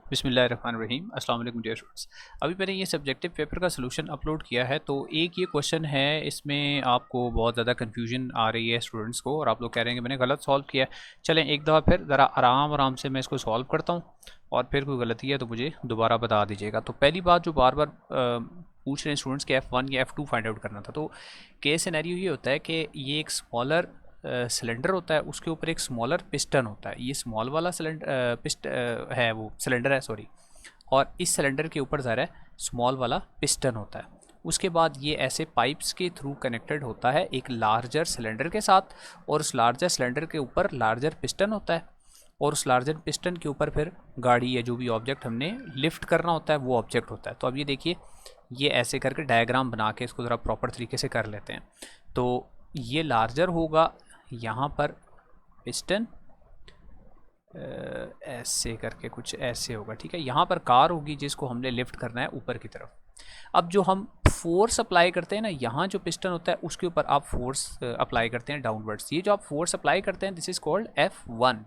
बिस्मिल्लाहिर्रहमानिर्रहीम अस्सलाम वालेकुम डियर स्टूडेंट्स। अभी मैंने ये सब्जेक्टिव पेपर का सलूशन अपलोड किया है। तो एक ये क्वेश्चन है, इसमें आपको बहुत ज़्यादा कन्फ्यूजन आ रही है स्टूडेंट्स को और आप लोग कह रहे हैं कि मैंने गलत सॉल्व किया है। चलें एक दफ़ा फिर ज़रा आराम आराम से मैं इसको सॉल्व करता हूँ और फिर कोई गलती है तो मुझे दोबारा बता दीजिएगा। तो पहली बात जो बार बार पूछ रहे हैं स्टूडेंट्स के F1 या F2 फाइंड आउट करना था। तो केस सिनेरियो ये होता है कि ये एक स्मॉलर सिलेंडर होता है, उसके ऊपर एक स्मॉलर पिस्टन होता है। ये स्मॉल वाला सिलेंडर है, वो सिलेंडर है सॉरी, और इस सिलेंडर के ऊपर ज़रा स्मॉल वाला पिस्टन होता है। उसके बाद ये ऐसे पाइप्स के थ्रू कनेक्टेड होता है एक लार्जर सिलेंडर के साथ, और उस लार्जर सिलेंडर के ऊपर लार्जर पिस्टन होता है, और उस लार्जर पिस्टन के ऊपर फिर गाड़ी या जो भी ऑब्जेक्ट हमने लिफ्ट करना होता है वो ऑब्जेक्ट होता है। तो अब ये देखिए, ये ऐसे करके डायग्राम बना के इसको ज़रा प्रॉपर तरीके से कर लेते हैं। तो ये लार्जर होगा, यहाँ पर पिस्टन ऐसे करके कुछ ऐसे होगा, ठीक है। यहाँ पर कार होगी जिसको हमने लिफ्ट करना है ऊपर की तरफ। अब जो हम फोर्स अप्लाई करते हैं ना, यहाँ जो पिस्टन होता है उसके ऊपर आप फोर्स अप्लाई करते हैं डाउनवर्ड्स। ये जो आप फोर्स अप्लाई करते हैं दिस इज़ कॉल्ड F1।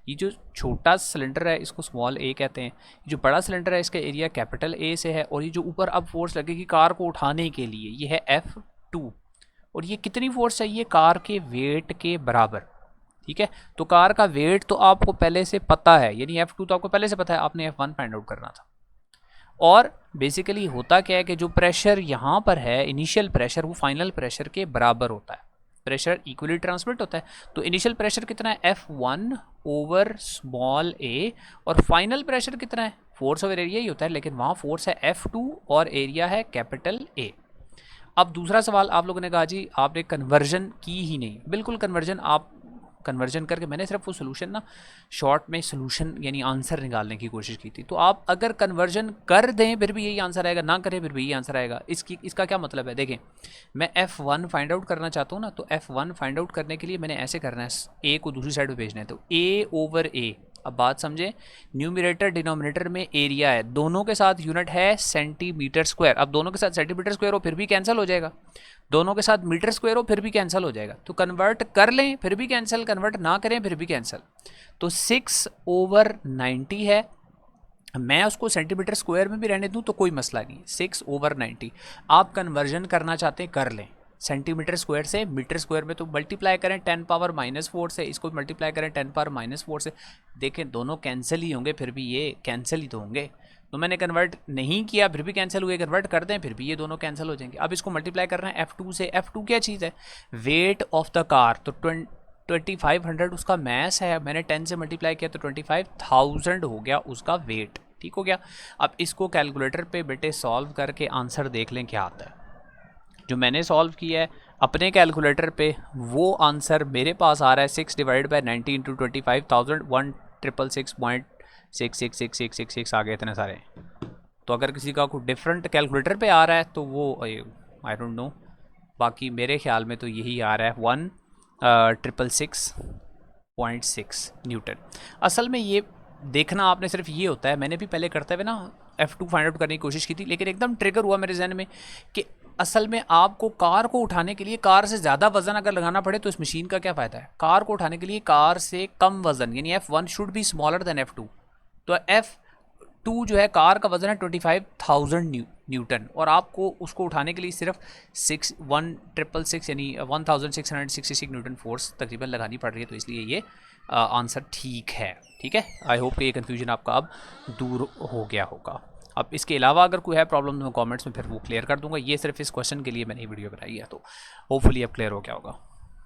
ये जो छोटा सिलेंडर है इसको स्मॉल a कहते हैं, जो बड़ा सिलेंडर है इसका एरिया कैपिटल A से है, और ये जो ऊपर अब फोर्स लगेगी कार को उठाने के लिए ये है F2। और ये कितनी फोर्स चाहिए? कार के वेट के बराबर, ठीक है। तो कार का वेट तो आपको पहले से पता है, यानी F2 तो आपको पहले से पता है, आपने F1 फाइंड आउट करना था। और बेसिकली होता क्या है कि जो प्रेशर यहाँ पर है इनिशियल प्रेशर, वो फाइनल प्रेशर के बराबर होता है। प्रेशर इक्वली ट्रांसमिट होता है। तो इनिशियल प्रेशर कितना है? F1 ओवर स्मॉल a, और फाइनल प्रेशर कितना है? फोर्स ओवर एरिया ही होता है, लेकिन वहाँ फोर्स है F2 और एरिया है कैपिटल A। अब दूसरा सवाल आप लोगों ने कहा जी आपने कन्वर्जन की ही नहीं। बिल्कुल कन्वर्जन आप कन्वर्जन करके, मैंने सिर्फ वो सोल्यूशन ना शॉर्ट में सोल्यूशन यानी आंसर निकालने की कोशिश की थी। तो आप अगर कन्वर्जन कर दें फिर भी यही आंसर आएगा, ना करें फिर भी यही आंसर आएगा। इसका क्या मतलब है? देखें, मैं F1 फाइंड आउट करना चाहता हूँ ना, तो F1 फाइंड आउट करने के लिए मैंने ऐसे करना है, A को दूसरी साइड पर भेजना है, तो A ओवर A। अब बात समझे, न्यूमरेटर डिनोमिनेटर में एरिया है, दोनों के साथ यूनिट है सेंटीमीटर स्क्वायर। अब दोनों के साथ सेंटीमीटर स्क्वायर हो फिर भी कैंसिल हो जाएगा, दोनों के साथ मीटर स्क्वायर हो फिर भी कैंसिल हो जाएगा। तो कन्वर्ट कर लें फिर भी कैंसिल, कन्वर्ट ना करें फिर भी कैंसिल। तो 6/90 है, मैं उसको सेंटीमीटर स्क्वायर में भी रहने दूं तो कोई मसला नहीं। 6/90 आप कन्वर्जन करना चाहते हैं कर लें, सेंटीमीटर स्क्वायर से मीटर स्क्वायर में तो मल्टीप्लाई करें 10⁻⁴ से, इसको मल्टीप्लाई करें 10⁻⁴ से। देखें दोनों कैंसिल ही होंगे, फिर भी ये कैंसिल ही तो होंगे। तो मैंने कन्वर्ट नहीं किया फिर भी कैंसिल हुए, कन्वर्ट कर दें फिर भी ये दोनों कैंसिल हो जाएंगे। अब इसको मल्टीप्लाई कर रहे हैं F2 से। F2 क्या चीज़ है? Weight of the car. तो 2500 उसका मैस है, मैंने 10 से मल्टीप्लाई किया तो 25,000 हो गया उसका वेट, ठीक हो गया। अब इसको कैलकुलेटर पे बेटे सॉल्व करके आंसर देख लें क्या आता है। जो मैंने सॉल्व किया है अपने कैलकुलेटर पे वो आंसर मेरे पास आ रहा है 6/90 × 25,000 1,666.66666 आ गए इतने सारे। तो अगर किसी का कोई डिफरेंट कैलकुलेटर पे आ रहा है तो वो आई डोंट नो, बाकी मेरे ख्याल में तो यही आ रहा है 1,666.6 न्यूटन। असल में ये देखना आपने सिर्फ ये होता है, मैंने भी पहले करते हुए ना F2 फाइंड आउट करने की कोशिश की थी, लेकिन एकदम ट्रिगर हुआ मेरे जहन में कि असल में आपको कार को उठाने के लिए कार से ज़्यादा वजन अगर लगाना पड़े तो इस मशीन का क्या फ़ायदा है? कार को उठाने के लिए कार से कम वजन, यानी F1 should be smaller than F2। तो F2 जो है कार का वजन है 25,000 न्यूटन, और आपको उसको उठाने के लिए सिर्फ 1,666 यानी 1,666 न्यूटन फोर्स तकरीबन लगानी पड़ रही है। तो इसलिए ये आंसर ठीक है, ठीक है। आई होप कि ये कन्फ्यूजन आपका अब दूर हो गया होगा। अब इसके अलावा अगर कोई है प्रॉब्लम तो मैं कमेंट्स में फिर वो क्लियर कर दूंगा। ये सिर्फ इस क्वेश्चन के लिए मैंने वीडियो बनाई है, तो होपफुली अब क्लियर हो गया होगा।